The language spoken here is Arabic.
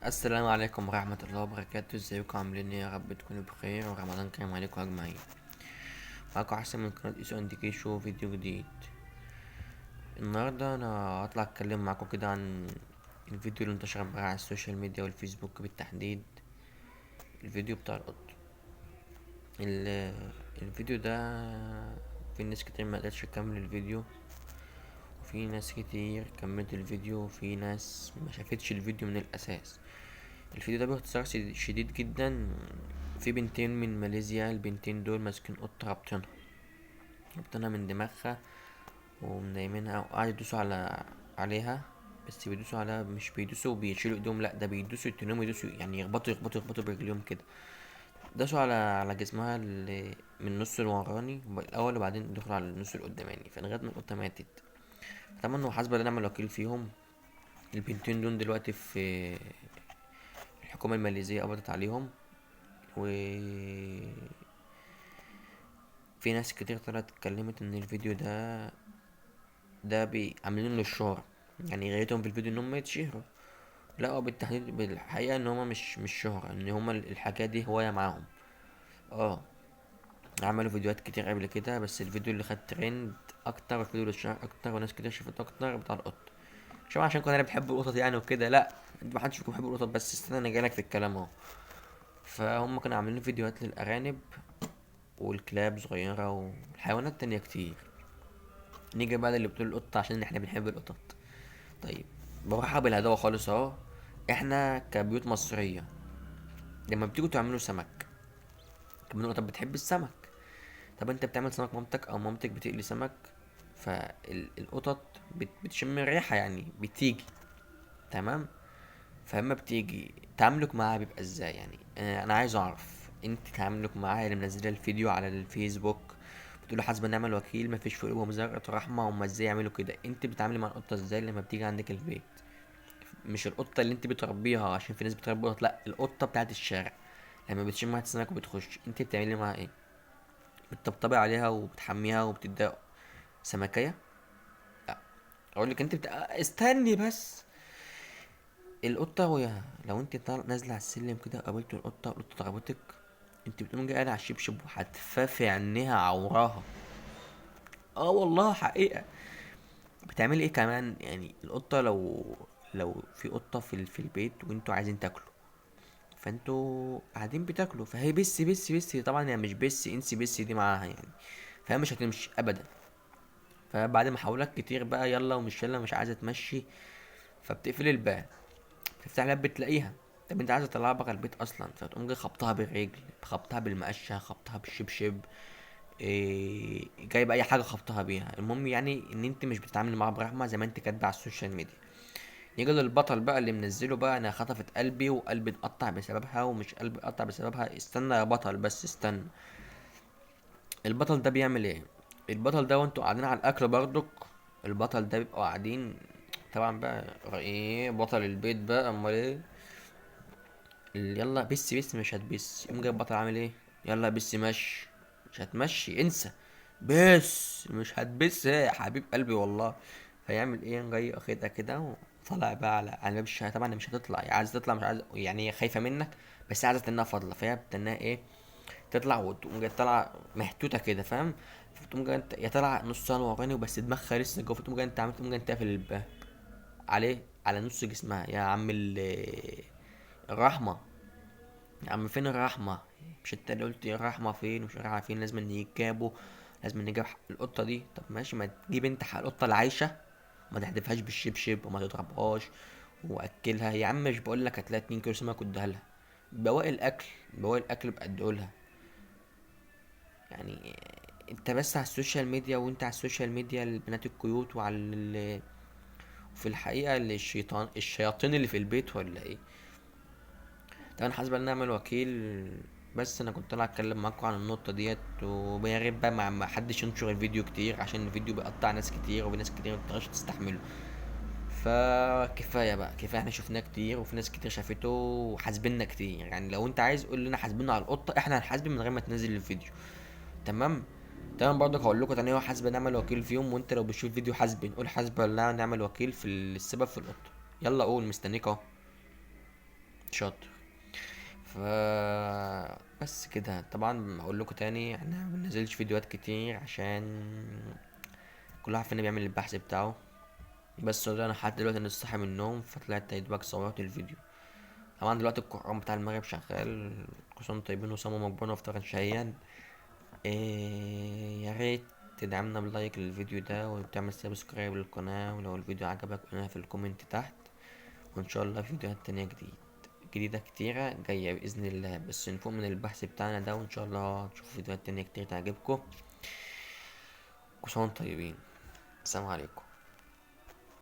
السلام عليكم ورحمة الله وبركاته. ازيكم عاملين ايه؟ يا رب تكونوا بخير ورمضان كريم عليكم اجمعين. معاكم حسن من قناة ايسو انديكي شو فيديو جديد. النهاردة انا هطلع اتكلم معاكم كده عن الفيديو اللي انتشر امبارح على السوشيال ميديا والفيسبوك بالتحديد. الفيديو بتاع القط. الفيديو ده في ناس كتير ما قدرتش تكمل الفيديو، وفي ناس كتير كملت الفيديو، وفي ناس ما شافتش الفيديو من الاساس. الفيديو ده باختصار شديد جدا، في بنتين من ماليزيا. البنتين دول ماسكين قطة رابطينها من دماغها ومنيمينها، وقعدوا يدوسوا عليها. بس بيدوسوا عليها، مش بيدوسوا وبيشيلوا ايديهم، لا ده بيدوسوا يتنهم، يدوسوا يعني يخبطوا برجليهم كده. داسوا على جسمها من النص الوراني الاول، وبعدين دخلوا على النص القداماني، فلغايه ما القطه ماتت. طبعا وحسب الله ونعم الوكيل فيهم. البنتين دول دلوقتي في الحكومه الماليزيه قبضت عليهم، وفي ناس كتير طلعت اتكلمت ان الفيديو ده عاملينه للشهرة، يعني غايتهم في الفيديو ان هم يتشهروا. لا، هو بالتحديد بالحقيقة ان هم مش شهرة، ان هم الحاجات دي هواية معاهم. اه، عملوا فيديوهات كتير قبل كده، بس الفيديو اللي خد ترند اكتر والفيديو اللي اتشهر اكتر وناس كتير شافته اكتر بتاع القط. مش عشان كنا انا بحب القطط يعني وكده، لا، انت محدش فيكم بيحب القطط، بس استنى انا جايلك في الكلام اهو. فهم كانوا عاملين فيديوهات للارانب والكلاب صغيرة والحيوانات تانية كتير. نيجي بقى اللي بتقول القطة عشان احنا بنحب القطط. طيب، بروحها بالهداوة خالص اهو. احنا كبيوت مصرية لما بتيجوا تعملوا سمك، بنقول طب بتحب السمك، طب انت بتعمل سمك مامتك او مامتك بتقلي سمك، فالقطط بتشم الريحة يعني بتيجي. تمام. فلما بتيجي تعاملك معاها بيبقى ازاي؟ يعني انا عايز اعرف انت تعاملك معاها اللي منزله الفيديو على الفيسبوك بتقول حسب نعم الوكيل ما فيش في قلوبهم ذرة رحمة، هم ازاي يعملوا كده؟ انت بتتعاملي مع القطة ازاي لما بتيجي عندك البيت؟ مش القطة اللي انت بتربيها، عشان في ناس بتربي قطط، لا القطة بتاعت الشارع لما بتشم ريحة السمك وبتخش، انت بتعملي معاها ايه؟ بتطبطبي عليها وبتحميها وبتديها سمكية؟ لا. اقول لك انت استني بس. القطة وهي لو انت نازلة على السلم كده قابلت القطة ضربتك، انت بتقوم جاي قاعدة على الشبشب وحتفاه في عينيها عوراها. اه والله حقيقة. بتعمل ايه كمان؟ يعني القطة لو في قطة في البيت وانتوا عايزين تاكلوا، فانتوا قاعدين بتاكلوا، فهي بس طبعا هي مش بس انسي بس دي معاها يعني، فهي مش هتمشي ابدا. فبعد محاولات كتير بقى يلا ومش يلا مش عايزة تمشي، فبتقفل الباب، تفتح الباب بتلاقيها. طب انت عايز تطلعها بره البيت اصلا، فتقوم جاي خبطها بالرجل، خبطها بالمقشه، خبطها بالشبشب، جايب اي حاجه خبطها بيها. المهم يعني ان انت مش بتتعامل معاها برحمه زي ما انت كاتبه على السوشيال ميديا. نيجي للبطل بقى اللي منزله بقى انا خطفت قلبي وقلبي اتقطع بسببها ومش قلبي اتقطع بسببها. استنى يا بطل بس استنى. البطل ده بيعمل ايه؟ البطل ده وانتوا قاعدين على الاكل برضك، البطل ده بيبقوا قاعدين. طبعا بقى ايه بطل البيت بقى؟ امال ايه؟ يلا بس مش هتبس، يقوم جاي البطل عامل ايه؟ يلا بس مشي. مش هتمشي انسى. بس مش هتبس ايه يا حبيب قلبي والله. فيعمل ايه؟ يقوم جاي واخدها كده وطلع بقى على باب الشقه. طبعا هي مش هتطلع، هي عايزه تطلع مش عايزه، يعني هي خايفه منك بس عايزه تنها فاضله، فهي بتنها ايه؟ تطلع وتقوم جاي طالعه محتوته كده، فاهم؟ فتقوم جاي انت يا طالعه نصها لوراني وبس دماغها لسه جوه، فتقوم جاي انت عملت تقوم جاي انت قافل الباب عليه على نص جسمها. يا عم الرحمه، يا عم فين الرحمة؟ مش انت اللي قلت الرحمة فين ومش الرحمة فين؟ لازم نجيب كابو، لازم نجيب حق القطة دي. طب ماشي، ما تجيب انت حق القطة العايشة، ما تحدفهاش بالشبشب وما تضربهاش واكلها. يا عم مش بقولك هتلاقي 2 كيلو سمك واديها لها، بواقي الاكل، بواقي الاكل بقدهولها يعني. انت بس على السوشيال ميديا، وانت على السوشيال ميديا البنات الكيوت وفي الحقيقة اللي الشياطين اللي في البيت ولا ايه؟ طبعا حسب الله ونعم الوكيل. بس انا كنت طالع اتكلم معاكم عن النقطه ديت، ويا ريت بقى ما حدش ينشر الفيديو كتير عشان الفيديو بيقطع ناس كتير، وفي ناس كتير مبتقدرش تستحمله. فكفايه بقى كفايه، احنا شفناه كتير وفي ناس كتير شافته وحاسبيننا كتير. يعني لو انت عايز قول لنا حاسبيننا على القطه، احنا هنحاسب من غير ما تنزل الفيديو. تمام. تمام. برضك هقول لكم تاني، هو حاسب نعم الوكيل فيهم، وانت لو بتشوف فيديو حاسب نقول حاسب الله ونعم الوكيل في السبب في القطه. يلا قول، مستنيك اهو. شاطر. ف بس كده طبعا اقول لكم تاني، احنا ما بننزلش فيديوهات كتير عشان كل واحد فينا بيعمل البحث بتاعه. بس انا لحد دلوقتي انا صاحي من النوم، فطلعت يا دوبك صورت الفيديو. طبعا دلوقتي القرآن بتاع المغرب شغال، كل سنة وانتم طيبين وصوم مقبول وافطارا شهيا. يا ريت تدعمنا بلايك للفيديو ده وتعمل سبسكرايب للقناة، ولو الفيديو عجبك قولنا في الكومنت تحت. وان شاء الله فيديوهات تانية جديدة كتيرة جاية بإذن الله، بس نفوق من البحث بتاعنا ده وان شاء الله تشوفوا فيديوهات تانية كتير تعجبكم. كل سنة وانتم طيبين. السلام عليكم.